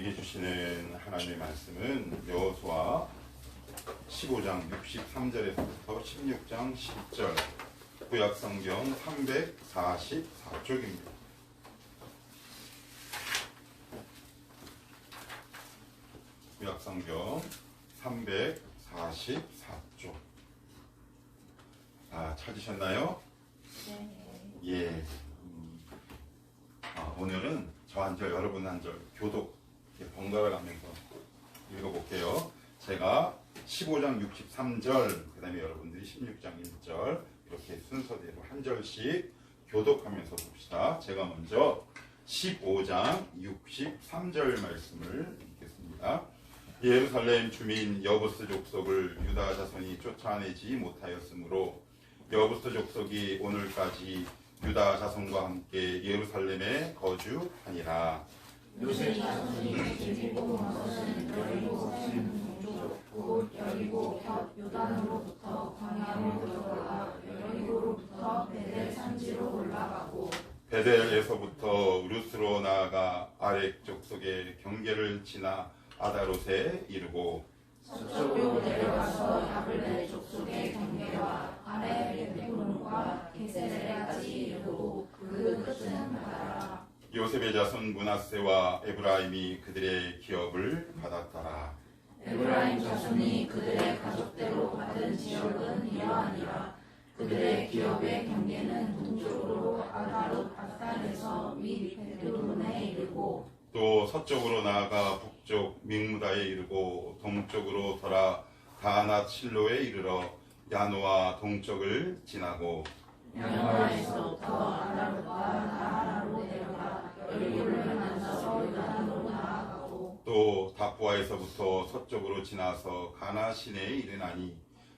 우리에게 주시는 하나님의 말씀은 여호수아 15장 63절에서부터 16장 10절 구약성경 344쪽입니다. 구약성경 344쪽. 찾으셨나요? 네. 예. 오늘은 저 한 절, 여러분 한 절 교독 번갈아 가면서 읽어볼게요. 제가 15장 63절, 그 다음에 여러분들이 16장 1절 이렇게 순서대로 한 절씩 교독하면서 봅시다. 제가 먼저 15장 63절 말씀을 읽겠습니다. 예루살렘 주민 여부스 족속을 유다 자손이 쫓아내지 못하였으므로 여부스 족속이 오늘까지 유다 자손과 함께 예루살렘에 거주하니라. 요셉 자손이 길고 먼것은 여리고 동쪽 곧 여리고 곁 요단으로부터 광야로 들어가 여리고로부터 베델 산지로 올라가고 베델에서부터 루스로 나아가 아렉 족속의 경계를 지나 아다롯에 이르고 서쪽으로 내려가서 야블레 족속의 경계와 아래 베드론과 게세레까지 이르고 그 끝은 바다라. 요셉의 자손 므낫세와 에브라임이 그들의 기업을 받았더라. 에브라임 자손이 그들의 가족대로 받은 지역은 이러하니라. 그들의 기업의 경계는 동쪽으로 아다롯 아달에서 위 베드론에 이르고 또 서쪽으로 나아가 북쪽 믹무다에 이르고 동쪽으로 돌아 가낫 실로에 이르러 야노아 동쪽을 지나고 야노아에서부터 아다롯과 나하라로 내려가 여리고를 만나서 요단으로 나아가고 또 다푸아에서부터 서쪽으로 지나서 가나 시내에 이르나니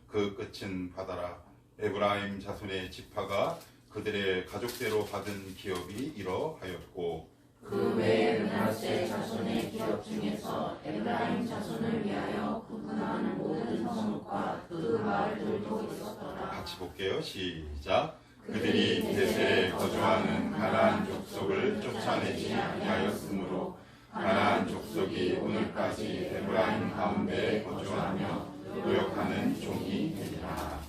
그 끝은 바다라. 에브라임 자손의 지파가 그들의 가족대로 받은 기업이 이러하였고 그 외에 므낫세 자손의 기업 중에서 에브라임 자손을 위하여 구분하는 모든 성읍과 그 마을들도 있었더라. 같이 볼게요. 시작. 그들이 베셀에 거주하는 가나안 족속을 쫓아내지 아니하였으므로 가나안 족속이 오늘까지 에브라임 가운데 거주하며 노역하는 종이 되리라.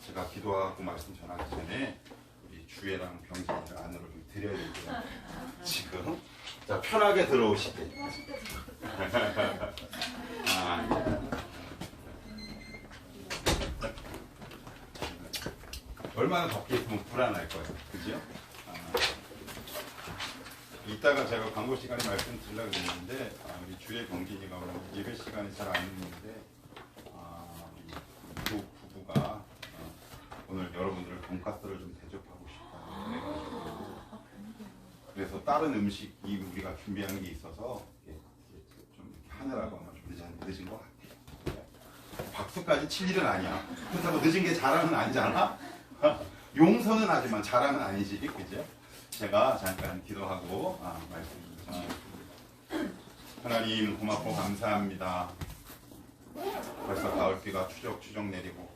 제가 기도하고 말씀 전하기 전에 우리 주애랑 병진이를 안으로 좀 드려야 되고요. 지금 자 편하게 들어오시게. 얼마나 덥게 있으면 불안할 거예요. 그죠? 이따가 제가 광고 시간에 말씀드리려고 했는데 우리 주의 경진이가 오늘 예배 시간이 잘 안 있는데 두 부부가 오늘 여러분들을 돈가스를 좀 대접하고 싶다고 해가지고 그래서 다른 음식이 우리가 준비한 게 있어서 좀 이렇게 하느라고 아마 좀 늦은 것 같아요. 박수까지 칠 일은 아니야. 그렇다고 늦은 게 자랑은 아니잖아. 용서는 하지만 자랑은 아니지, 그죠? 제가 잠깐 기도하고 말씀 전하겠습니다. 하나님 고맙고 감사합니다. 벌써 가을비가 추적추적 내리고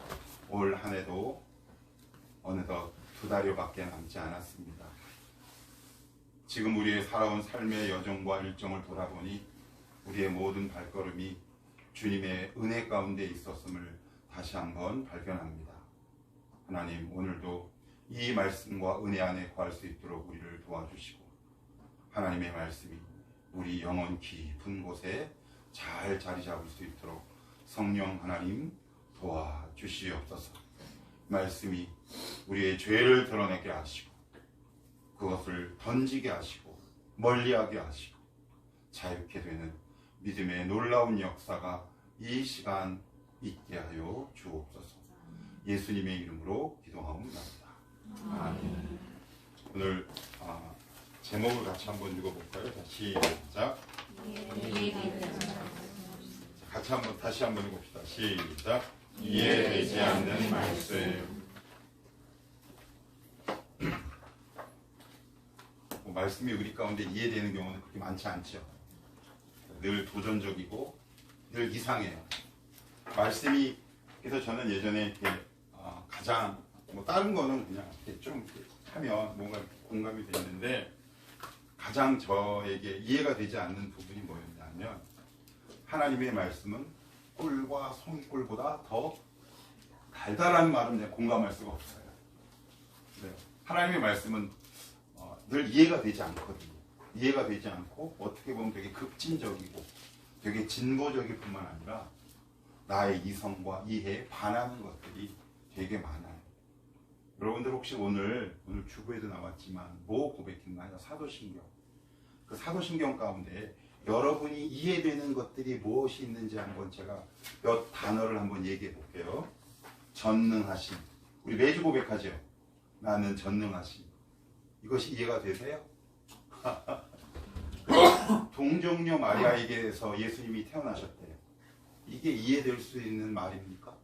올 한 해도 어느덧 2달여밖에 남지 않았습니다. 지금 우리의 살아온 삶의 여정과 일정을 돌아보니 우리의 모든 발걸음이 주님의 은혜 가운데 있었음을 다시 한번 발견합니다. 하나님 오늘도 이 말씀과 은혜 안에 거할 수 있도록 우리를 도와주시고 하나님의 말씀이 우리 영혼 깊은 곳에 잘 자리 잡을 수 있도록 성령 하나님 도와주시옵소서. 말씀이 우리의 죄를 드러내게 하시고 그것을 던지게 하시고 멀리하게 하시고 자유케 되는 믿음의 놀라운 역사가 이 시간 있게 하여 주옵소서. 예수님의 이름으로 기도하옵나이다. 아멘. 오늘 제목을 같이 한번 읽어볼까요? 시작. 같이 다시 한번 읽읍시다. 시작. 이해되지 않는 말씀. 말씀이 우리 가운데 이해되는 경우는 그렇게 많지 않죠. 늘 도전적이고 늘 이상해요. 말씀이 그래서 저는 예전에 가장 다른 거는 그냥 이렇게 좀 하면 뭔가 공감이 되는데 가장 저에게 이해가 되지 않는 부분이 뭐였냐면 하나님의 말씀은 꿀과 송이꿀보다 더 달달한 말은 내가 공감할 수가 없어요. 네. 하나님의 말씀은 늘 이해가 되지 않거든요. 이해가 되지 않고 어떻게 보면 되게 급진적이고 되게 진보적일 뿐만 아니라 나의 이성과 이해에 반하는 것들이 되게 많아요. 여러분들 혹시 오늘 주부에도 나왔지만 뭐 고백했나요? 사도신경. 그 사도신경 가운데 여러분이 이해되는 것들이 무엇이 있는지 한번 제가 몇 단어를 한번 얘기해 볼게요. 전능하심. 우리 매주 고백하죠. 나는 전능하심. 이것이 이해가 되세요? 동정녀 마리아에게서 예수님이 태어나셨대요. 이게 이해될 수 있는 말입니까?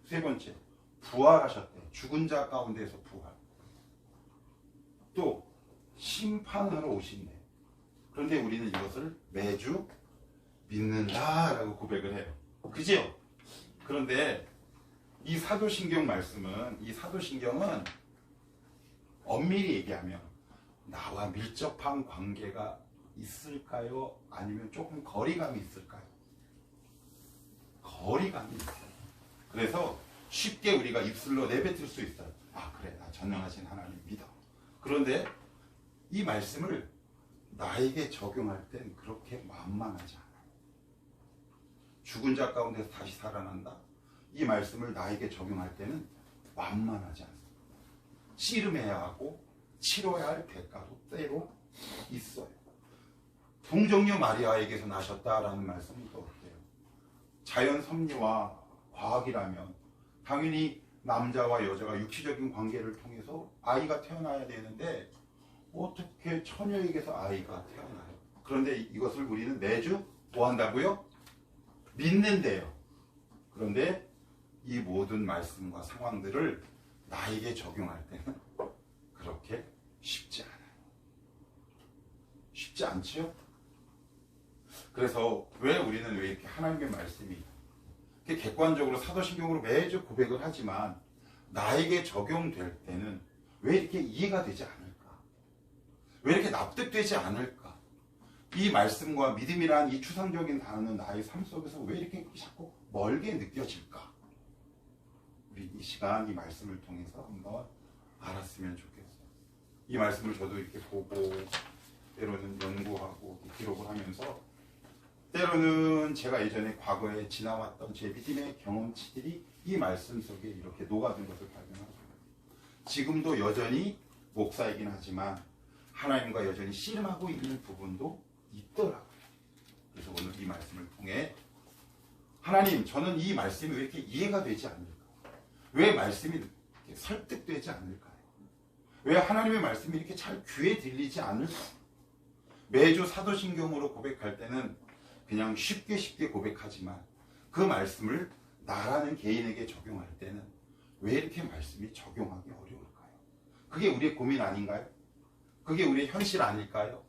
세 번째, 부활하셨대요. 죽은 자 가운데서 부활. 또 심판하러 오신대요. 그런데 우리는 이것을 매주 믿는다라고 고백을 해요. 그죠? 그런데 이 사도신경은 엄밀히 얘기하면 나와 밀접한 관계가 있을까요? 아니면 조금 거리감이 있을까요? 거리감이 있어요. 그래서 쉽게 우리가 입술로 내뱉을 수 있어요. 아, 그래, 나 전능하신 하나님 믿어. 그런데 이 말씀을 나에게 적용할 땐 그렇게 만만하지 않아요. 죽은 자 가운데서 다시 살아난다. 이 말씀을 나에게 적용할 때는 만만하지 않습니다. 씨름해야 하고 치러야 할 대가도 때로 있어요. 동정녀 마리아에게서 나셨다라는 말씀은 또 어때요? 자연 섭리와 과학이라면 당연히 남자와 여자가 육체적인 관계를 통해서 아이가 태어나야 되는데 어떻게 처녀에게서 아이가 태어나요? 그런데 이것을 우리는 매주 뭐 한다고요? 믿는데요. 그런데 이 모든 말씀과 상황들을 나에게 적용할 때는 그렇게 쉽지 않아요. 쉽지 않지요? 그래서 왜 우리는 왜 이렇게 하나님의 말씀이 이렇게 객관적으로 사도신경으로 매주 고백을 하지만 나에게 적용될 때는 왜 이렇게 이해가 되지 않을까? 왜 이렇게 납득되지 않을까? 이 말씀과 믿음이란 이 추상적인 단어는 나의 삶 속에서 왜 이렇게 자꾸 멀게 느껴질까? 우리 이 시간 이 말씀을 통해서 한번 알았으면 좋겠어요. 이 말씀을 저도 이렇게 보고 때로는 연구하고 기록을 하면서 때로는 제가 예전에 과거에 지나왔던 제 믿음의 경험치들이 이 말씀 속에 이렇게 녹아든 것을 발견하고 지금도 여전히 목사이긴 하지만 하나님과 여전히 씨름하고 있는 부분도 있더라고요. 그래서 오늘 이 말씀을 통해 하나님, 저는 이 말씀이 왜 이렇게 이해가 되지 않을까? 왜 말씀이 이렇게 설득되지 않을까요? 왜 하나님의 말씀이 이렇게 잘 귀에 들리지 않을까? 매주 사도신경으로 고백할 때는 그냥 쉽게 고백하지만 그 말씀을 나라는 개인에게 적용할 때는 왜 이렇게 말씀이 적용하기 어려울까요? 그게 우리의 고민 아닌가요? 그게 우리의 현실 아닐까요?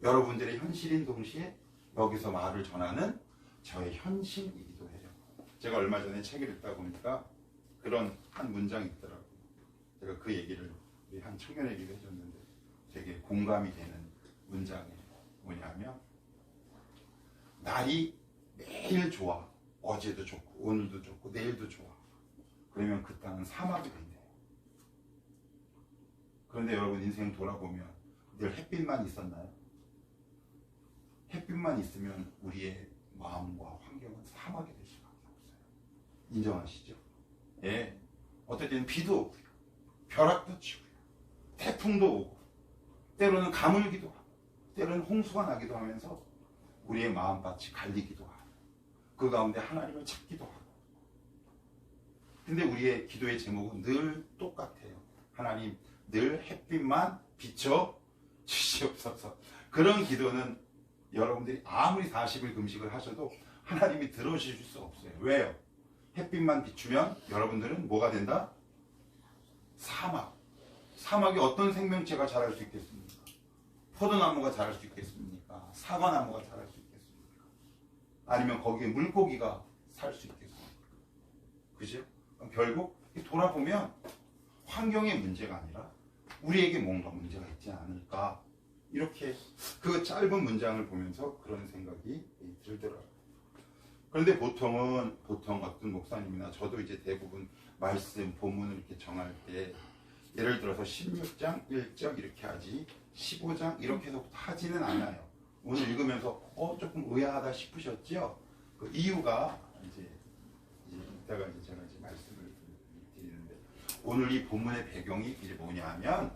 여러분들의 현실인 동시에 여기서 말을 전하는 저의 현실이기도 해요. 제가 얼마 전에 책을 읽다 보니까 그런 한 문장이 있더라고요. 제가 그 얘기를 우리 한 청년에게도 해줬는데 되게 공감이 되는 문장이 뭐냐면 날이 매일 좋아. 어제도 좋고 오늘도 좋고 내일도 좋아. 그러면 그 땅은 사막이 된대요. 그런데 여러분 인생 돌아보면 늘 햇빛만 있었나요? 햇빛만 있으면 우리의 마음과 환경은 사막이 될 수밖에 없어요. 인정하시죠? 예. 어떨 때는 비도 오고요. 벼락도 치고요. 태풍도 오고 때로는 가물기도 하고 때로는 홍수가 나기도 하면서 우리의 마음밭이 갈리기도 하고 그 가운데 하나님을 찾기도 하고 근데 우리의 기도의 제목은 늘 똑같아요. 하나님 늘 햇빛만 비춰 주시옵소서. 그런 기도는 여러분들이 아무리 40일 금식을 하셔도 하나님이 들어주실 수 없어요. 왜요? 햇빛만 비추면 여러분들은 뭐가 된다? 사막. 사막에 어떤 생명체가 자랄 수 있겠습니까? 포도나무가 자랄 수 있겠습니까? 사과나무가 자랄 수 있겠습니까? 아니면 거기에 물고기가 살 수 있겠습니까? 그죠? 결국 돌아보면 환경의 문제가 아니라 우리에게 뭔가 문제가 있지 않을까, 이렇게 그 짧은 문장을 보면서 그런 생각이 들더라고요. 그런데 보통 어떤 목사님이나 저도 이제 대부분 말씀 본문을 이렇게 정할 때 예를 들어서 16장 1절 이렇게 하지 15장 이렇게 해서 하지는 않아요. 오늘 읽으면서 조금 의아하다 싶으셨죠? 그 이유가 이제 이따가 제가 말씀을 드리는데, 오늘 이 본문의 배경이 이제 뭐냐면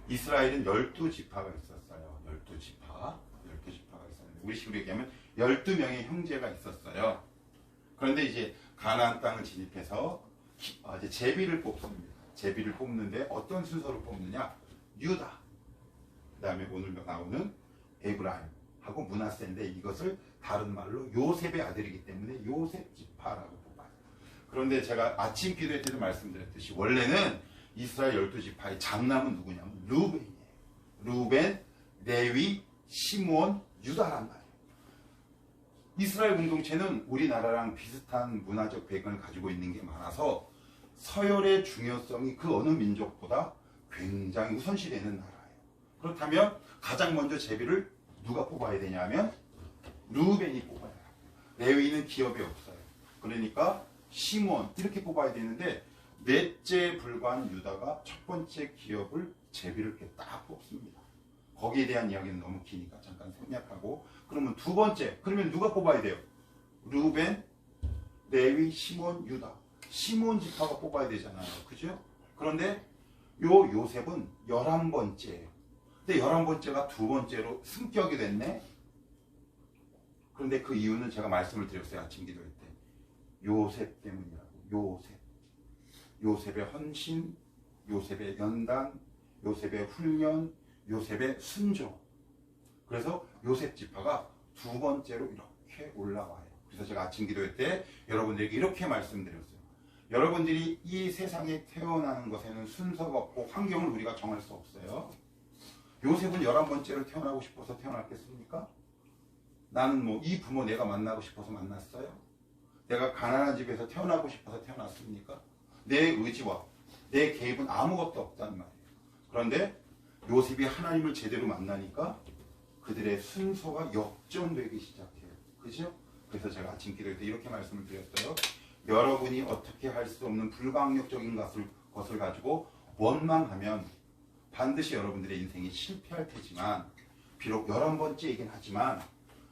이스라엘은 12지파가 있었어요. 12지파가 있었는데 우리식으로 얘기하면 12명의 형제가 있었어요. 그런데 이제 가나안 땅을 진입해서 이제 제비를 뽑습니다. 제비를 뽑는데 어떤 순서로 뽑느냐? 유다, 그 다음에 오늘 나오는 에브라임하고 므낫세인데, 이것을 다른 말로 요셉의 아들이기 때문에 요셉 지파라고 뽑아요. 그런데 제가 아침 기도회 때도 말씀드렸듯이 원래는 이스라엘 12지파의 장남은 누구냐면 루벤이에요. 루벤, 레위, 시므온, 유다란 말이에요. 이스라엘 공동체는 우리나라랑 비슷한 문화적 배경을 가지고 있는 게 많아서 서열의 중요성이 그 어느 민족보다 굉장히 우선시되는 나라예요. 그렇다면 가장 먼저 제비를 누가 뽑아야 되냐면 루벤이 뽑아야 해요. 레위는 기업이 없어요. 그러니까 시므온 이렇게 뽑아야 되는데, 넷째 불과한 유다가 첫 번째 기업을 제비를 이렇게 딱 뽑습니다. 거기에 대한 이야기는 너무 기니까 잠깐 생략하고, 그러면 두 번째, 그러면 누가 뽑아야 돼요? 루벤, 레위, 시몬, 유다. 시몬 지파가 뽑아야 되잖아요. 그죠? 그런데 요셉은 11번째예요. 근데 11번째가 두 번째로 승격이 됐네? 그런데 그 이유는 제가 말씀을 드렸어요. 아침 기도회 때. 요셉 때문이라고. 요셉의 헌신, 요셉의 연단, 요셉의 훈련, 요셉의 순종. 그래서 요셉 지파가 두 번째로 이렇게 올라와요. 그래서 제가 아침 기도회 때 여러분들에게 이렇게 말씀드렸어요. 여러분들이 이 세상에 태어나는 것에는 순서가 없고 환경을 우리가 정할 수 없어요. 요셉은 11번째로 태어나고 싶어서 태어났겠습니까? 나는 이 부모 내가 만나고 싶어서 만났어요? 내가 가난한 집에서 태어나고 싶어서 태어났습니까? 내 의지와 내 개입은 아무것도 없단 말이에요. 그런데 요셉이 하나님을 제대로 만나니까 그들의 순서가 역전되기 시작해요. 그죠? 그래서 제가 아침 기도회 때 이렇게 말씀을 드렸어요. 여러분이 어떻게 할 수 없는 불강력적인 것을 가지고 원망하면 반드시 여러분들의 인생이 실패할 테지만, 비록 11번째이긴 하지만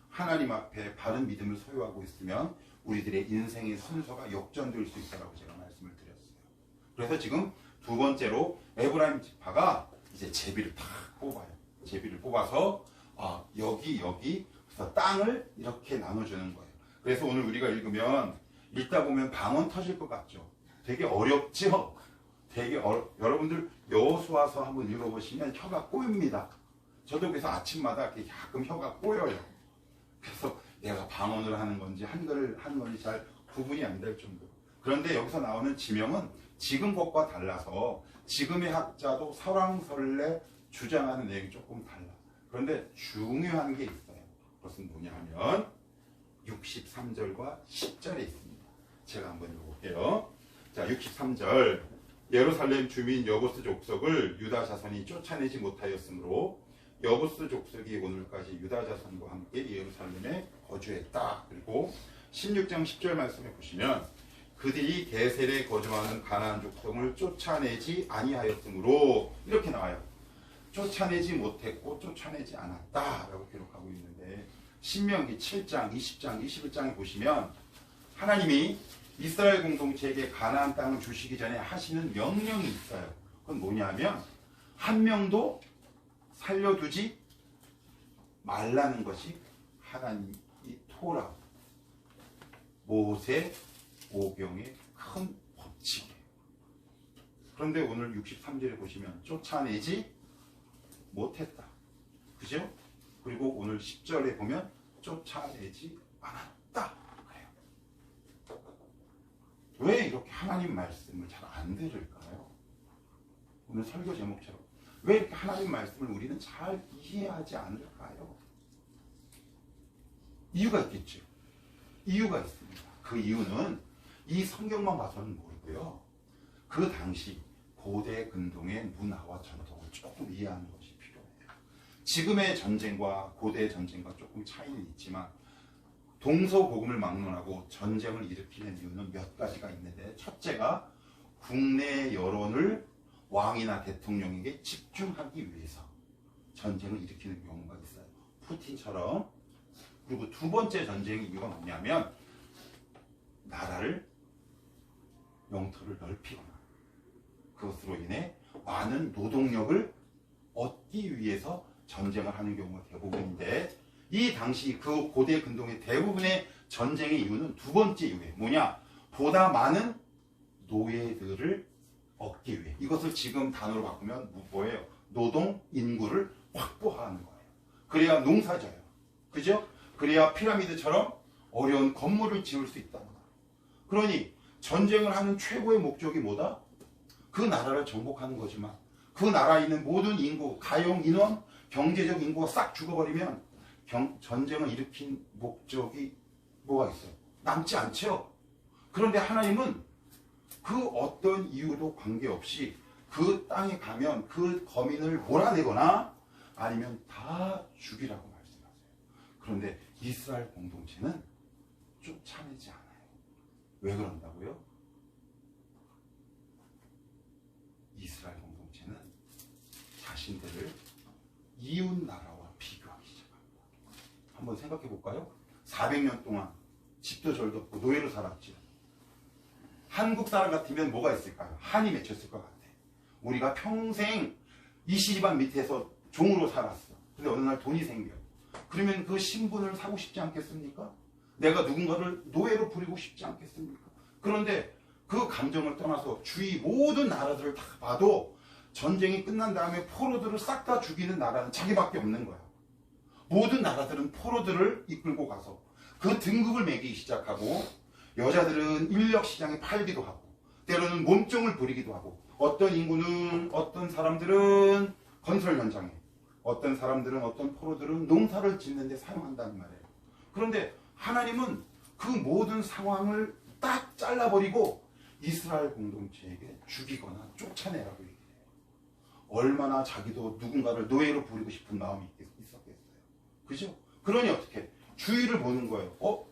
하나님 앞에 바른 믿음을 소유하고 있으면 우리들의 인생의 순서가 역전될 수 있다고 제가 말씀을 드렸어요. 그래서 지금 두 번째로 에브라임 지파가 이제 제비를 탁 뽑아요. 제비를 뽑아서 여기 그래서 땅을 이렇게 나눠주는 거예요. 그래서 오늘 우리가 읽다 보면 방언 터질 것 같죠? 되게 어렵죠? 여러분들 여호수아서 한번 읽어보시면 혀가 꼬입니다. 저도 그래서 아침마다 이렇게 가끔 혀가 꼬여요. 그래서 내가 방언을 하는 건지 한글을 하는 건지 잘 구분이 안 될 정도로. 그런데 여기서 나오는 지명은 지금 것과 달라서 지금의 학자도 설왕설래 주장하는 내용이 조금 달라. 그런데 중요한 게 있어요. 그것은 뭐냐면 63절과 10절에 있습니다. 제가 한번 읽어볼게요. 자, 63절. 예루살렘 주민 여부스 족속을 유다 자손이 쫓아내지 못하였으므로 여부스 족속이 오늘까지 유다 자손과 함께 예루살렘에 거주했다. 그리고 16장 10절 말씀해 보시면 그들이 게셀에 거주하는 가나안 족속을 쫓아내지 아니하였으므로 이렇게 나와요. 쫓아내지 못했고 쫓아내지 않았다라고 기록하고 있는데, 신명기 7장, 20장, 21장에 보시면 하나님이 이스라엘 공동체에게 가나안 땅을 주시기 전에 하시는 명령이 있어요. 그건 뭐냐면 한 명도 살려두지 말라는 것이 하나님이 토라, 모세 오경의 큰 법칙이에요. 그런데 오늘 63절에 보시면 쫓아내지 못했다. 그죠? 그리고 오늘 10절에 보면 쫓아내지 않았다. 그래요. 왜 이렇게 하나님 말씀을 잘 안 들을까요? 오늘 설교 제목처럼 왜 이렇게 하나님 말씀을 우리는 잘 이해하지 않을까요? 이유가 있겠죠. 이유가 있습니다. 그 이유는 이 성경만 봐서는 모르고요. 그 당시 고대 근동의 문화와 전통을 조금 이해하는 것이 필요해요. 지금의 전쟁과 고대 전쟁과 조금 차이는 있지만 동서고금을 막론하고 전쟁을 일으키는 이유는 몇 가지가 있는데, 첫째가 국내 여론을 왕이나 대통령에게 집중하기 위해서 전쟁을 일으키는 경우가 있어요. 푸틴처럼. 그리고 두 번째 전쟁의 이유가 뭐냐면 나라를, 영토를 넓히거나 그것으로 인해 많은 노동력을 얻기 위해서 전쟁을 하는 경우가 대부분인데, 이 당시 그 고대 근동의 대부분의 전쟁의 이유는 두 번째 이유예요. 뭐냐? 보다 많은 노예들을 얻기 위해. 이것을 지금 단어로 바꾸면 뭐예요? 노동 인구를 확보하는 거예요. 그래야 농사져요. 그죠? 그래야 피라미드처럼 어려운 건물을 지을 수 있다는 거예요. 그러니 전쟁을 하는 최고의 목적이 뭐다? 그 나라를 정복하는 거지만 그 나라에 있는 모든 인구, 가용 인원, 경제적 인구가 싹 죽어버리면 전쟁을 일으킨 목적이 뭐가 있어요? 남지 않죠. 그런데 하나님은 그 어떤 이유도 관계없이 그 땅에 가면 그 거민을 몰아내거나 아니면 다 죽이라고 말씀하세요. 그런데 이스라엘 공동체는 쫓아내지 않아요. 왜 그런다고요? 이스라엘 공동체는 자신들을 이웃 나라와 비교하기 시작합니다. 한번 생각해 볼까요? 400년 동안 집도 절도 없고 노예로 살았죠. 한국 사람 같으면 뭐가 있을까요? 한이 맺혔을 것 같아. 우리가 평생 이씨 집안 밑에서 종으로 살았어. 근데 어느 날 돈이 생겨. 그러면 그 신분을 사고 싶지 않겠습니까? 내가 누군가를 노예로 부리고 싶지 않겠습니까? 그런데 그 감정을 떠나서 주위 모든 나라들을 다 봐도 전쟁이 끝난 다음에 포로들을 싹 다 죽이는 나라는 자기밖에 없는 거야. 모든 나라들은 포로들을 이끌고 가서 그 등급을 매기기 시작하고, 여자들은 인력시장에 팔기도 하고 때로는 몸종을 부리기도 하고, 어떤 인구는, 어떤 사람들은 건설 현장에, 어떤 사람들은, 어떤 포로들은 농사를 짓는 데 사용한다는 말이에요. 그런데 하나님은 그 모든 상황을 딱 잘라버리고 이스라엘 공동체에게 죽이거나 쫓아내라고 얘기해요. 얼마나 자기도 누군가를 노예로 부리고 싶은 마음이 있었겠어요. 그죠? 그러니 어떻게? 주위를 보는 거예요.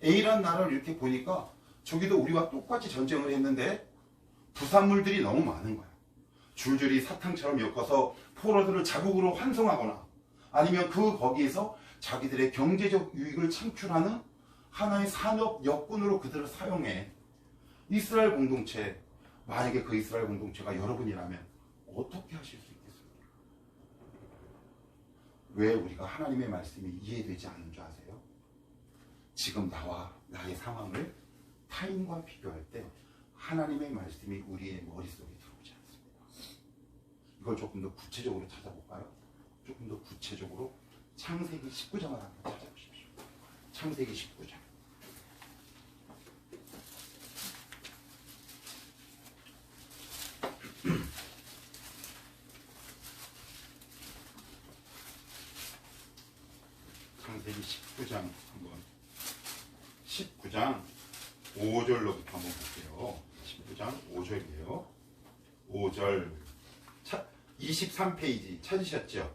A라는 나라를 이렇게 보니까 저기도 우리와 똑같이 전쟁을 했는데 부산물들이 너무 많은 거야. 줄줄이 사탕처럼 엮어서 포로들을 자국으로 환송하거나 아니면 거기에서 자기들의 경제적 유익을 창출하는 하나의 산업 여군으로 그들을 사용해. 이스라엘 공동체, 만약에 그 이스라엘 공동체가 여러분이라면 어떻게 하실 수 있겠습니까? 왜 우리가 하나님의 말씀이 이해되지 않는 줄 아세요? 지금 나와 나의 상황을 타인과 비교할 때 하나님의 말씀이 우리의 머릿속에 들어오지 않습니다. 이걸 조금 더 구체적으로 찾아볼까요? 조금 더 구체적으로 창세기 19장을 한번 찾아보십시오. 창세기 19장. 창세기 19장 한번 19장 5절로부터 한번 볼게요. 19장 5절이에요. 5절 23페이지 찾으셨죠?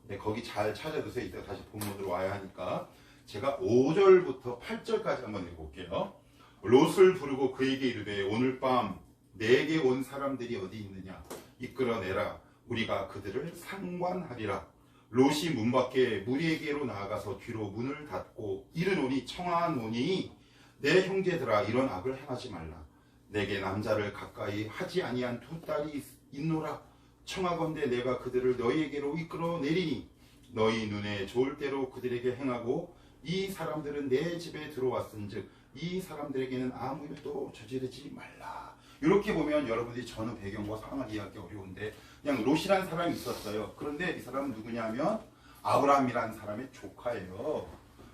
네, 거기 잘 찾아두세요. 이따 다시 본문으로 와야 하니까. 제가 5절부터 8절까지 한번 읽어볼게요. 롯을 부르고 그에게 이르되 오늘 밤 내게 온 사람들이 어디 있느냐 이끌어내라. 우리가 그들을 상관하리라. 롯이 문 밖에 무리에게로 나아가서 뒤로 문을 닫고 이르노니 청하노니 내 형제들아 이런 악을 행하지 말라. 내게 남자를 가까이 하지 아니한 두 딸이 있노라. 청하건대 내가 그들을 너희에게로 이끌어내리니 너희 눈에 좋을 대로 그들에게 행하고 이 사람들은 내 집에 들어왔은즉 이 사람들에게는 아무 일도 저지르지 말라. 이렇게 보면 여러분들이 전후 배경과 상황을 이해하기 어려운데 그냥 롯이라는 사람이 있었어요. 그런데 이 사람은 누구냐면 아브라함이라는 사람의 조카예요.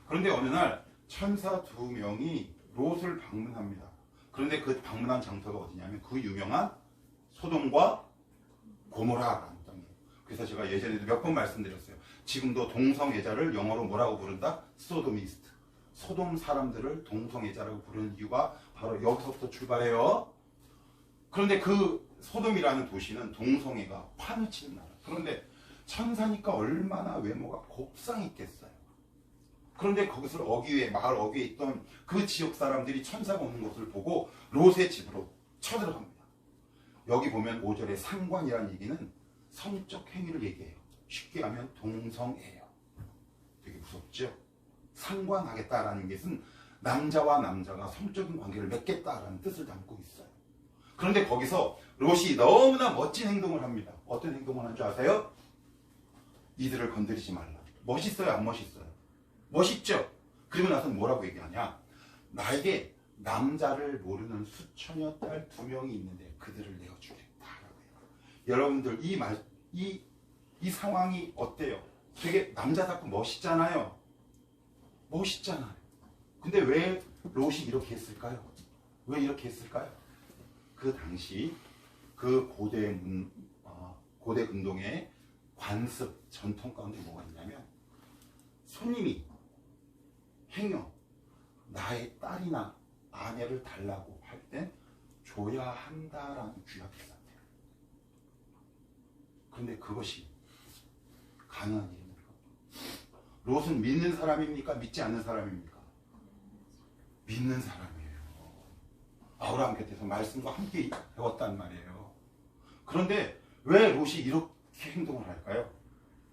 그런데 어느 날 천사 두 명이 롯을 방문합니다. 그런데 그 방문한 장소가 어디냐면 그 유명한 소돔과 고모라라는 땅이에요. 그래서 제가 예전에도 몇 번 말씀드렸어요. 지금도 동성애자를 영어로 뭐라고 부른다? 소도미스트. 소돔 사람들을 동성애자라고 부르는 이유가 바로 여기서부터 출발해요. 그런데 그 소돔이라는 도시는 동성애가 판을 치는 나라. 그런데 천사니까 얼마나 외모가 곱상했겠어요. 그런데 거기서 어귀에 마을 어귀에 있던 그 지역 사람들이 천사가 오는 것을 보고 롯의 집으로 쳐들어갑니다. 여기 보면 5절에 상관이라는 얘기는 성적 행위를 얘기해요. 쉽게 하면 동성애예요. 되게 무섭죠? 상관하겠다라는 것은 남자와 남자가 성적인 관계를 맺겠다라는 뜻을 담고 있어요. 그런데 거기서 롯이 너무나 멋진 행동을 합니다. 어떤 행동을 한 줄 아세요? 이들을 건드리지 말라. 멋있어요? 안 멋있어요? 멋있죠? 그리고 나서 뭐라고 얘기하냐? 나에게 남자를 모르는 수천여 딸 2명이 있는데 그들을 내어주겠다라고 해요. 여러분들 이 상황이 어때요? 되게 남자답고 멋있잖아요. 멋있잖아요. 근데 왜 롯이 이렇게 했을까요? 왜 이렇게 했을까요? 그 당시 그 고대 근동의 관습 전통 가운데 뭐가 있냐면 손님이 행여 나의 딸이나 아내를 달라고 할 때 줘야 한다라는 규약이 있었대요. 그런데 그것이 가능한 일입니까? 롯은 믿는 사람입니까? 믿지 않는 사람입니까? 믿는 사람이에요. 아브라함 곁에서 말씀과 함께 배웠단 말이에요. 그런데 왜 롯이 이렇게 행동을 할까요?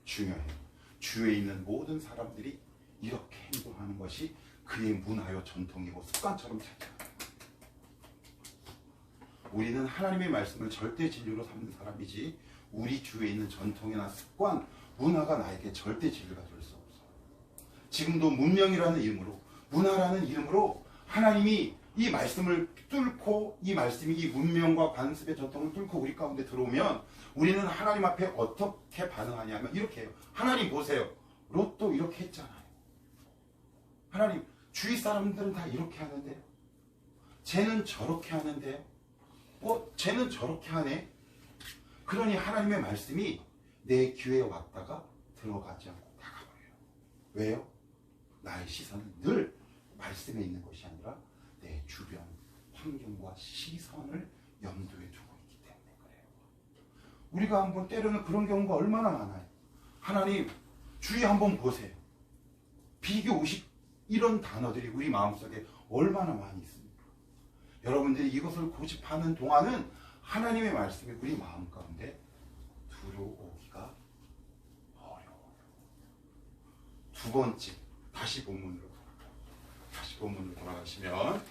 중요해요. 주위에 있는 모든 사람들이 이렇게 행동하는 것이 그의 문화요 전통이고 습관처럼 자라요. 우리는 하나님의 말씀을 절대 진리로 삼는 사람이지 우리 주위에 있는 전통이나 습관, 문화가 나에게 절대 진리가 될 수 없어요. 지금도 문명이라는 이름으로, 문화라는 이름으로 하나님이 이 말씀을 뚫고 이 말씀이 이 문명과 관습의 전통을 뚫고 우리 가운데 들어오면 우리는 하나님 앞에 어떻게 반응하냐면 이렇게 해요. 하나님 보세요. 롯도 이렇게 했잖아요. 하나님 주위 사람들은 다 이렇게 하는데요. 쟤는 저렇게 하는데요. 쟤는 저렇게 하네. 그러니 하나님의 말씀이 내 귀에 왔다가 들어가지 않고 나가버려요. 왜요? 나의 시선은 늘 말씀에 있는 것이 아니라 내 주변 환경과 시선을 염두에 두고 있기 때문에 그래요. 우리가 한번 때로는 그런 경우가 얼마나 많아요. 하나님 주위 한번 보세요. 비교의식 이런 단어들이 우리 마음속에 얼마나 많이 있습니까? 여러분들이 이것을 고집하는 동안은 하나님의 말씀이 우리 마음 가운데 들어오기가 어려워요. 두 번째, 다시 본문으로 돌아가시면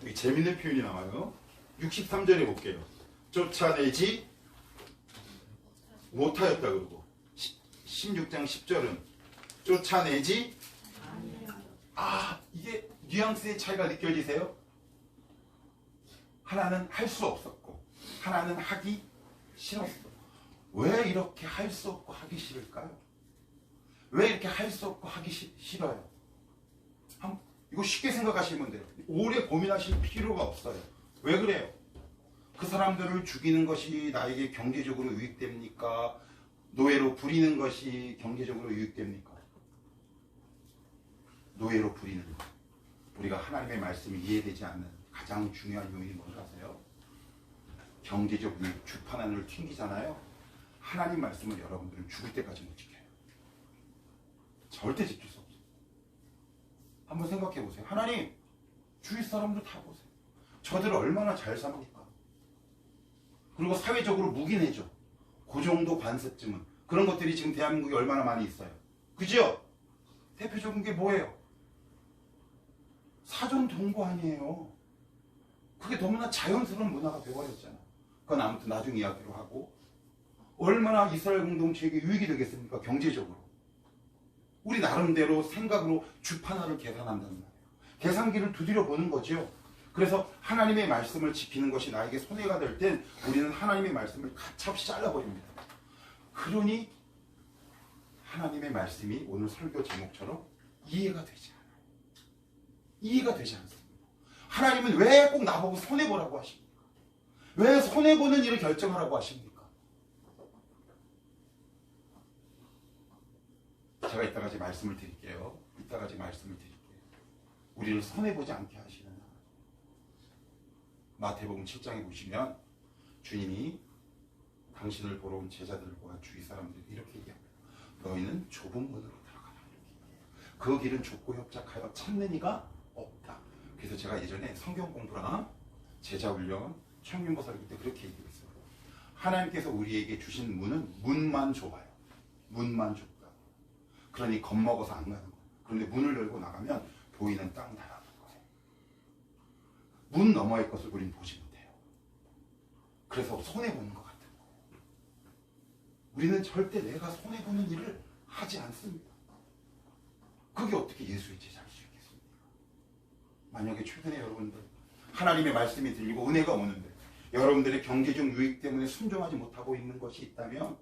여기 재밌는 표현이 나와요. 63절에 볼게요. 쫓아내지 못하였다 그러고 16장 10절은 쫓아내지 이게 뉘앙스의 차이가 느껴지세요? 하나는 할 수 없었고 하나는 하기 싫었어. 왜 이렇게 할 수 없고 하기 싫을까요? 왜 이렇게 할 수 없고 하기 싫어요? 이거 쉽게 생각하시면 돼요. 오래 고민하실 필요가 없어요. 왜 그래요? 그 사람들을 죽이는 것이 나에게 경제적으로 유익됩니까? 노예로 부리는 것이 경제적으로 유익됩니까? 노예로 부리는 것. 우리가 하나님의 말씀이 이해되지 않는 가장 중요한 요인이 뭔지 아세요? 경제적 유익, 주판안을 튕기잖아요. 하나님 말씀을 여러분들은 죽을 때까지 못 지켜요. 절대 지킬 수 없어요. 한번 생각해 보세요. 하나님, 주위 사람들 다 보세요. 저들 얼마나 잘 삽니까? 그리고 사회적으로 묵인해줘. 그 정도 관습쯤은. 그런 것들이 지금 대한민국에 얼마나 많이 있어요. 그죠? 대표적인 게 뭐예요? 사전 동거 아니에요. 그게 너무나 자연스러운 문화가 되어버렸잖아. 그건 아무튼 나중 이야기로 하고. 얼마나 이스라엘 공동체에게 유익이 되겠습니까? 경제적으로. 우리 나름대로 생각으로 주판화를 계산한단 말이에요. 계산기를 두드려 보는 거죠. 그래서 하나님의 말씀을 지키는 것이 나에게 손해가 될 땐 우리는 하나님의 말씀을 가차없이 잘라버립니다. 그러니 하나님의 말씀이 오늘 설교 제목처럼 이해가 되지 않아요. 이해가 되지 않습니다. 하나님은 왜 꼭 나보고 손해보라고 하십니까? 왜 손해보는 일을 결정하라고 하십니까? 제가 이따가지 말씀을 드릴게요. 우리를 손해보지 않게 하시는 하나님. 마태복음 7장에 보시면 주님이 당신을 보러 온 제자들과 주위 사람들이 이렇게 얘기합니다. 너희는 좁은 문으로 들어가라. 그 길은 좁고 협착하여 찾는 이가 없다. 그래서 제가 예전에 성경 공부랑 제자훈련 청년보살기 때 그렇게 얘기했어요. 하나님께서 우리에게 주신 문은 문만 좁아요. 문만 좁다. 그러니 겁먹어서 안 가는 거예요. 그런데 문을 열고 나가면 보이는 땅 다 나가는 거예요. 문 너머의 것을 우리는 보지 못해요. 그래서 손해보는 것 같아요. 우리는 절대 내가 손해보는 일을 하지 않습니다. 그게 어떻게 예수의 제자일 수 있겠습니까? 만약에 최근에 여러분들 하나님의 말씀이 들리고 은혜가 오는데 여러분들의 경제적 유익 때문에 순종하지 못하고 있는 것이 있다면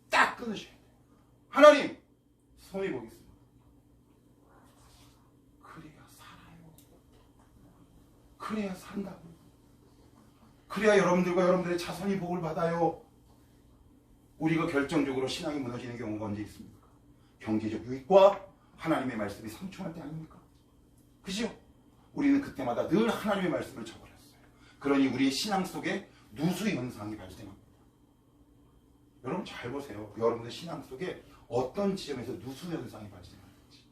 딱 끊으셔야 돼요. 하나님 손해보겠습니다. 그래야 살아요. 그래야 산다고. 그래야 여러분들과 여러분들의 자손이 복을 받아요. 우리가 결정적으로 신앙이 무너지는 경우가 언제 있습니까? 경제적 유익과 하나님의 말씀이 상충할 때 아닙니까? 그죠? 우리는 그때마다 늘 하나님의 말씀을 저버렸어요. 그러니 우리의 신앙 속에 누수 현상이 발생합니다. 여러분 잘 보세요. 여러분의 신앙 속에 어떤 지점에서 누수 현상이 발생하는지.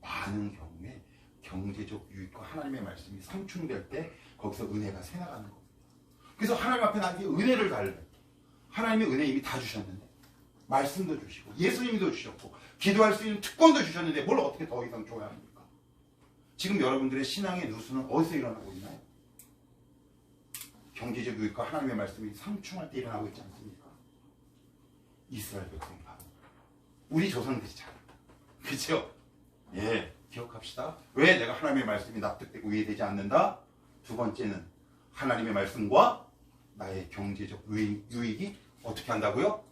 많은 경우에 경제적 유익과 하나님의 말씀이 상충될 때 거기서 은혜가 새나가는 겁니다. 그래서 하나님 앞에 나에게 은혜를 달래. 하나님의 은혜 이미 다 주셨는데 말씀도 주시고 예수님도 주셨고 기도할 수 있는 특권도 주셨는데 뭘 어떻게 더 이상 줘야 합니까? 지금 여러분들의 신앙의 누수는 어디서 일어나고 있나요? 경제적 유익과 하나님의 말씀이 상충할 때 일어나고 있지 않습니까? 이스라엘 백성이 바로 우리 조상들이잖아요. 그렇죠? 예, 기억합시다. 왜 내가 하나님의 말씀이 납득되고 이해되지 않는다? 두 번째는 하나님의 말씀과 나의 경제적 유익이 어떻게 한다고요?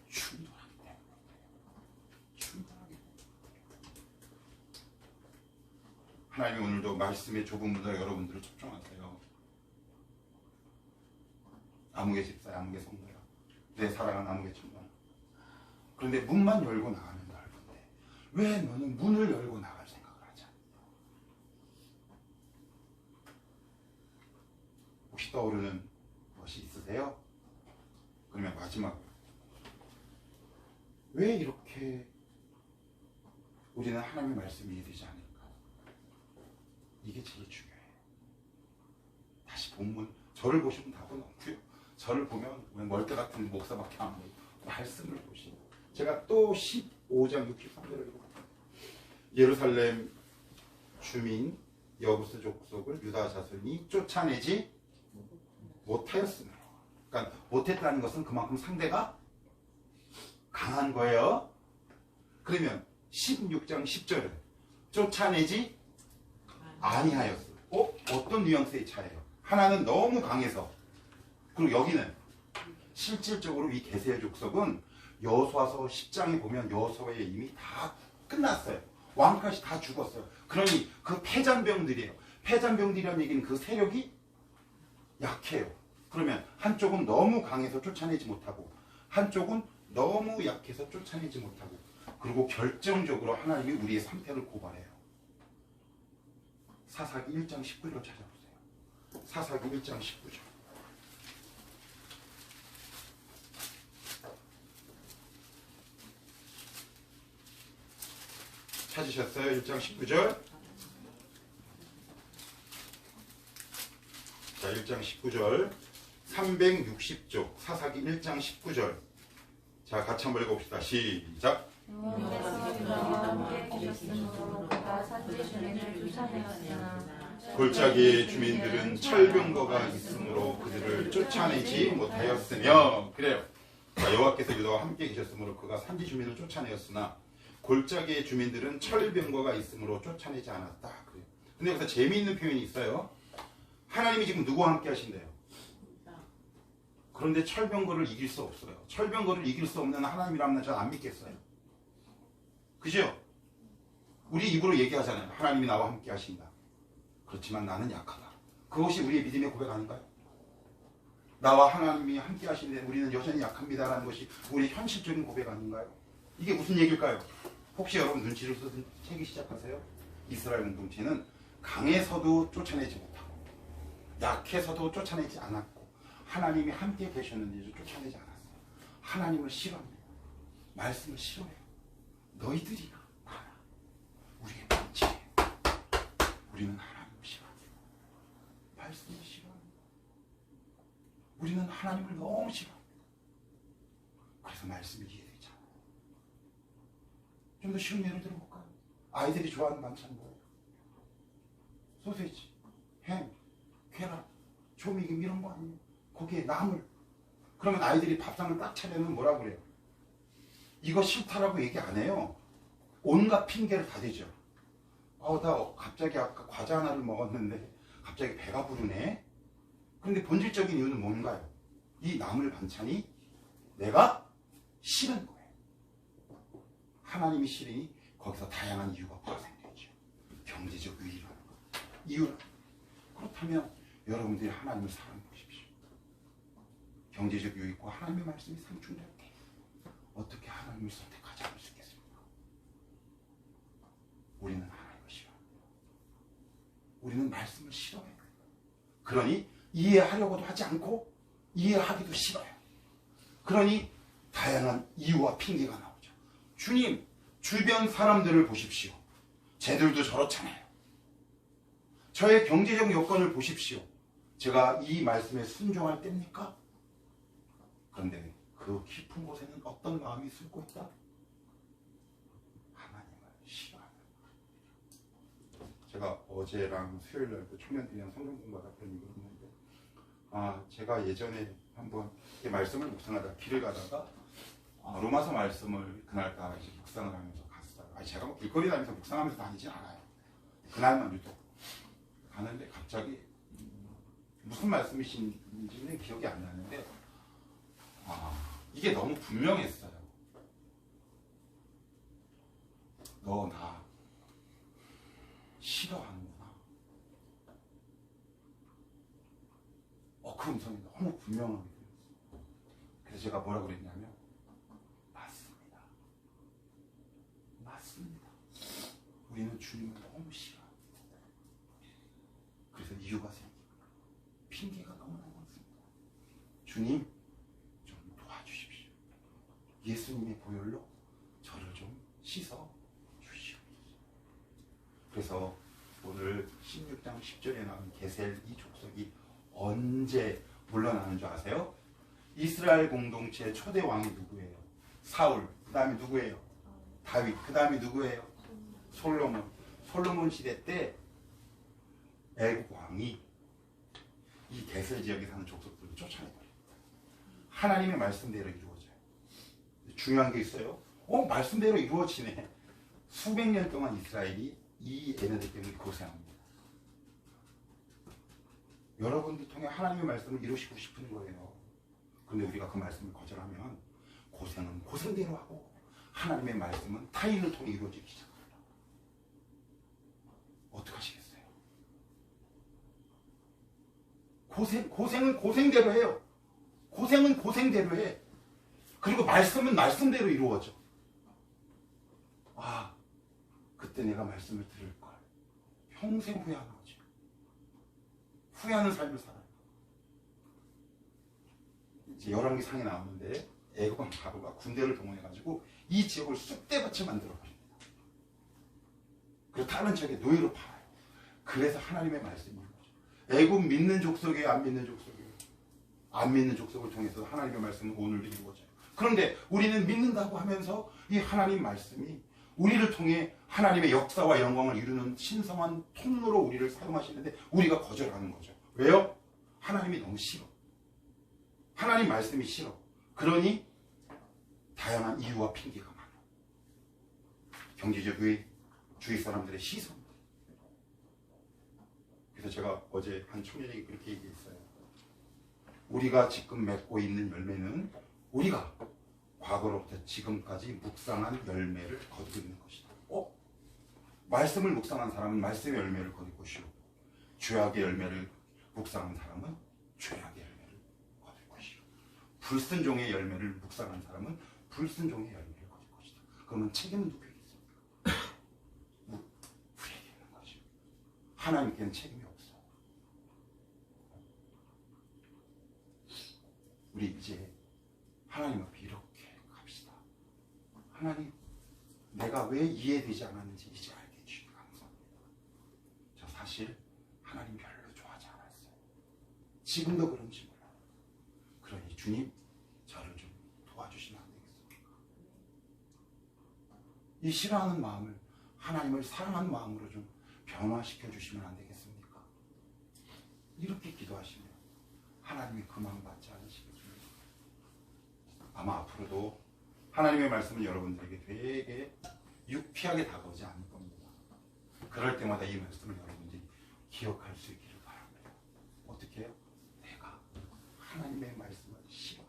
충돌하기 때문에. 충돌하기 때문에. 하나님이 오늘도 말씀의 좁은 문으로 여러분들을 초청하세요. 아무개 집사야, 아무개 성도야. 내 사랑하는 아무개 청년. 그런데 문만 열고 나가면 넓은데 왜 너는 문을 열고 나갈 생각을 하지 않냐? 혹시 떠오르는 것이 있으세요? 그러면 마지막으로 왜 이렇게 우리는 하나님의 말씀이 이해되지 않을까? 이게 제일 중요해요. 다시 본문, 저를 보시면 답은 없고요. 저를 보면 왜 멀대 같은 목사밖에 안 보여요. 말씀을 보시고 제가 또 15장 63절을 읽어볼게요. 예루살렘 주민 여부스 족속을 유다 자손이 쫓아내지 못하였으므로. 그러니까 못했다는 것은 그만큼 상대가 강한 거예요. 그러면 16장 10절은 쫓아내지 아니하였어. 어떤 뉘앙스의 차이예요? 하나는 너무 강해서, 그리고 여기는 실질적으로 이 게셀 족속은 여호수아서 10장에 보면 여호수아의 이미 다 끝났어요. 왕까지 다 죽었어요. 그러니 그 패잔병들이에요. 패잔병들이라는 얘기는 그 세력이 약해요. 그러면 한쪽은 너무 강해서 쫓아내지 못하고 한쪽은 너무 약해서 쫓아내지 못하고, 그리고 결정적으로 하나님이 우리의 상태를 고발해요. 사사기 1장 19절을 찾아보세요. 사사기 1장 19절. 찾으셨어요? 1장 19절. 자, 1장 19절. 360쪽 사사기 1장 19절. 자, 같이 한번 읽어봅시다. 시작. 골짜기의 주민들은 철병거가 있으므로 그들을 쫓아내지 못하였으며. 그래요. 여호와께서 유다와 함께 계셨으므로 그가 산지 주민을 쫓아내었으나 골짜기의 주민들은 철병거가 있으므로 쫓아내지 않았다. 그래요. 근데 여기서 재미있는 표현이 있어요. 하나님이 지금 누구와 함께 하신대요? 그런데 철병거를 이길 수 없어요. 철병거를 이길 수 없는 하나님이라면 저는 안 믿겠어요. 그죠? 우리 입으로 얘기하잖아요. 하나님이 나와 함께 하신다. 그렇지만 나는 약하다. 그것이 우리의 믿음의 고백 아닌가요? 나와 하나님이 함께 하시는데 우리는 여전히 약합니다라는 것이 우리의 현실적인 고백 아닌가요? 이게 무슨 얘기일까요? 혹시 여러분 눈치를 쓰든 채기 시작하세요. 이스라엘 공동체는 강해서도 쫓아내지 못하고 약해서도 쫓아내지 않았고 하나님이 함께 계셨는데도 쫓아내지 않았어요. 하나님을 싫어합니다. 말씀을 싫어해요. 너희들이나 나나 우리의 본질이에요. 우리는 하나님을 싫어합니다. 말씀을 싫어합니다. 우리는 하나님을 너무 싫어합니다. 그래서 말씀이 이해되지 않아요. 좀 더 쉬운 예를 들어볼까요? 아이들이 좋아하는 반찬 뭐예요? 소세지, 햄, 계란, 조미김 이런 거 아니에요? 거기에 나물. 그러면 아이들이 밥상을 딱 차려면 뭐라고 그래요? 이거 싫다라고 얘기 안 해요. 온갖 핑계를 다 대죠. 나 갑자기 아까 과자 하나를 먹었는데 갑자기 배가 부르네. 그런데 본질적인 이유는 뭔가요? 이 나물 반찬이 내가 싫은 거예요. 하나님이 싫으니 거기서 다양한 이유가 발생되죠. 경제적 유의라는 거. 이유는 그렇다면 여러분들이 하나님을 사랑해 보십시오. 경제적 유익과 하나님의 말씀이 상충될 때 어떻게 하나님을 선택하지 않을 수 있겠습니까? 우리는 하나님을 싫어합니다. 우리는 말씀을 싫어해요. 그러니 이해하려고도 하지 않고 이해하기도 싫어요. 그러니 다양한 이유와 핑계가 나오죠. 주님, 주변 사람들을 보십시오. 쟤들도 저렇잖아요. 저의 경제적 여건을 보십시오. 제가 이 말씀에 순종할 때입니까? 그런데 그 깊은 곳에는 어떤 마음이 숨고 있다? 하나님을 싫어하는. 제가 어제랑 수요일 날도 청년들이랑 성경 공부하다 그런 얘기를 했는데, 제가 예전에 한번 말씀을 묵상하다 길을 가다가 로마서 말씀을 그날따라 이제 묵상을 하면서 갔어요. 제가 뭐 길거리 다니면서 묵상하면서 다니진 않아요. 그날만 유독 가는데 갑자기 무슨 말씀이신지는 기억이 안 나는데 이게 너무 분명했어요. 너 나 싫어하는구나. 그 음성이 너무 분명하게 들렸어요. 그래서 제가 뭐라고 그랬냐면 맞습니다. 맞습니다. 우리는 주님을 너무 싫어합니다. 그래서 이유가 생깁니다. 핑계가 너무나 많습니다. 주님 좀 도와주십시오. 예수님의 보혈로 저를 좀 씻어 주시옵소서. 그래서 오늘 16장 10절에 나온 게셀 이 족속이 언제 물러나는 줄 아세요? 이스라엘 공동체의 초대 왕이 누구예요? 사울. 그 다음에 누구예요? 다윗. 그 다음에 누구예요? 솔로몬. 솔로몬 시대 때 애국 왕이 이 게셀 지역에 사는 족속들을 쫓아내버려요. 하나님의 말씀대로 이루어져요. 중요한 게 있어요. 말씀대로 이루어지네. 수백 년 동안 이스라엘이 이 얘네들 때문에 고생합니다. 여러분들 통해 하나님의 말씀을 이루시고 싶은 거예요. 그런데 우리가 그 말씀을 거절하면 고생은 고생대로 하고 하나님의 말씀은 타인을 통해 이루어지기 시작합니다. 어떻게 하시겠어요? 고생은 고생대로 해요. 고생은 고생대로 해. 그리고 말씀은 말씀대로 이루어져. 그때 내가 말씀을 들을걸. 평생 후회하는 거죠. 후회하는 삶을 살아요. 이제 열왕기 상에 나오는데 애굽왕 바로가 군대를 동원해가지고 이 지역을 쑥대밭이 만들어버립니다. 그리고 다른 지역에 노예로 팔아요. 그래서 하나님의 말씀이 있는 거죠. 애굽 믿는 족속이에요, 안 믿는 족속이에요? 안 믿는 족속을 통해서 하나님의 말씀은 오늘도 이루어져요. 그런데 우리는 믿는다고 하면서 이 하나님 말씀이 우리를 통해 하나님의 역사와 영광을 이루는 신성한 통로로 우리를 사용하시는데 우리가 거절하는 거죠. 왜요? 하나님이 너무 싫어. 하나님 말씀이 싫어. 그러니 다양한 이유와 핑계가 많아. 경제적 유익, 주위 사람들의 시선. 그래서 제가 어제 한 청년에게 그렇게 얘기했어요. 우리가 지금 맺고 있는 열매는 우리가 과거로부터 지금까지 묵상한 열매를 거두고 있는 것이다. 말씀을 묵상한 사람은 말씀의 열매를 거둘 것이고 죄악의 열매를 묵상한 사람은 죄악의 열매를 거둘 것이고 불순종의 열매를 묵상한 사람은 불순종의 열매를 거둘 것이다. 그러면 책임은 누구에겠습니까? 우리에게 있는 거죠. 하나님께는 책임이 없어. 우리 이제 하나님 앞에 이렇게 갑시다. 하나님, 내가 왜 이해되지 않았는지 이제 알게 해주시기 감사합니다. 저 사실 하나님 별로 좋아하지 않았어요. 지금도 그런지 몰라요. 그러니 주님, 저를 좀 도와주시면 안 되겠습니까? 이 싫어하는 마음을 하나님을 사랑하는 마음으로 좀 변화시켜 주시면 안 되겠습니까? 이렇게 기도하시면 하나님이 그 마음 받지 않으시겠습니까? 아마 앞으로도 하나님의 말씀은 여러분들에게 되게 유쾌하게 다가오지 않을 겁니다. 그럴 때마다 이 말씀을 여러분들이 기억할 수 있기를 바랍니다. 어떻게 해요? 내가 하나님의 말씀을 싫어.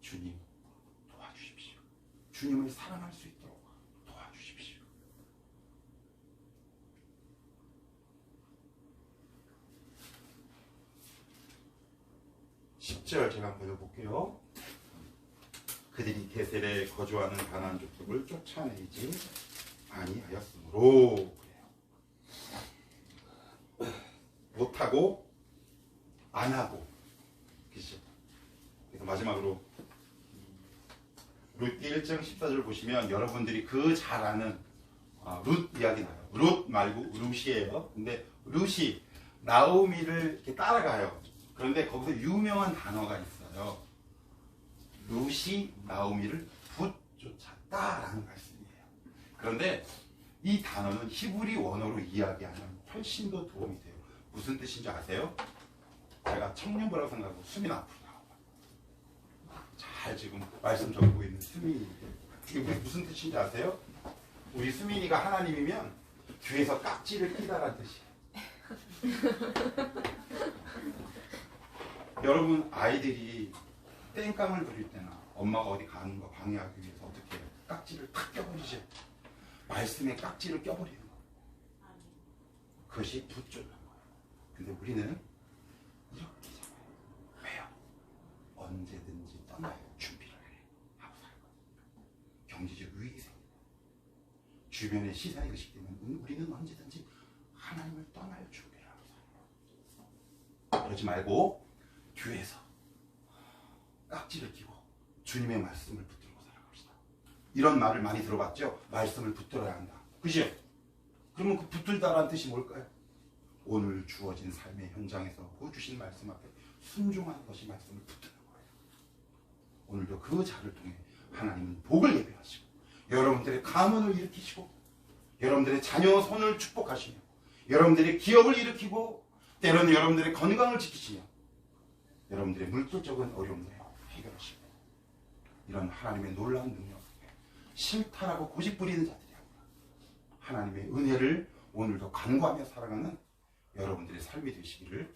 주님 도와주십시오. 주님을 사랑할 수 있도록 도와주십시오. 10절 제가 한번 읽어볼게요. 그들이 게셀에 거주하는 가나안 족속을 쫓아내지 아니하였으므로 그래요. 못하고 안 하고, 그렇죠? 그래서 마지막으로 룻기 1장 14절 보시면 여러분들이 그 잘 아는 룻 이야기 나요. 룻 말고 룻이에요. 근데 룻이 나오미를 이렇게 따라가요. 그런데 거기서 유명한 단어가 있어요. 룻이 나오미를 붙쫓았다라는 말씀이에요. 그런데 이 단어는 히브리 원어로 이야기하면 훨씬 더 도움이 돼요. 무슨 뜻인지 아세요? 제가 청년부라고 생각하고 수민 앞으로 나와봐. 잘 지금 말씀 적고 있는 수민이. 이게 무슨 뜻인지 아세요? 우리 수민이가 하나님이면 뒤에서 깍지를 끼다란 뜻이에요. 여러분, 아이들이 땡깡을 부릴 때나 엄마가 어디 가는 거 방해하기 위해서 어떻게 해요? 깍지를 탁 껴버리죠. 말씀에 깍지를 껴버리는 거예요. 그것이 붙잡는 거예요. 근데 우리는 이렇게 잡아요. 왜요? 언제든지 떠나요. 준비를 하고 살거든요. 경제적 위기 생겨요. 주변의 시선이 의식되면 우리는 언제든지 하나님을 떠날 준비를 하고 살아요. 그러지 말고 뒤에서 깍지를 끼고 주님의 말씀을 붙들고 살아갑시다. 이런 말을 많이 들어봤죠? 말씀을 붙들어야 한다. 그죠? 그러면 그 붙들다라는 뜻이 뭘까요? 오늘 주어진 삶의 현장에서 그 주신 말씀 앞에 순종하는 것이 말씀을 붙드는 거예요. 오늘도 그 자를 통해 하나님은 복을 예배하시고 여러분들의 가문을 일으키시고 여러분들의 자녀 손을 축복하시며 여러분들의 기업을 일으키고 때로는 여러분들의 건강을 지키시며 여러분들의 물질적인 어려움을 해결하시고 이런 하나님의 놀라운 능력, 싫다라고 고집 부리는 자들이 아니라 하나님의 은혜를 오늘도 간구하며 살아가는 여러분들의 삶이 되시기를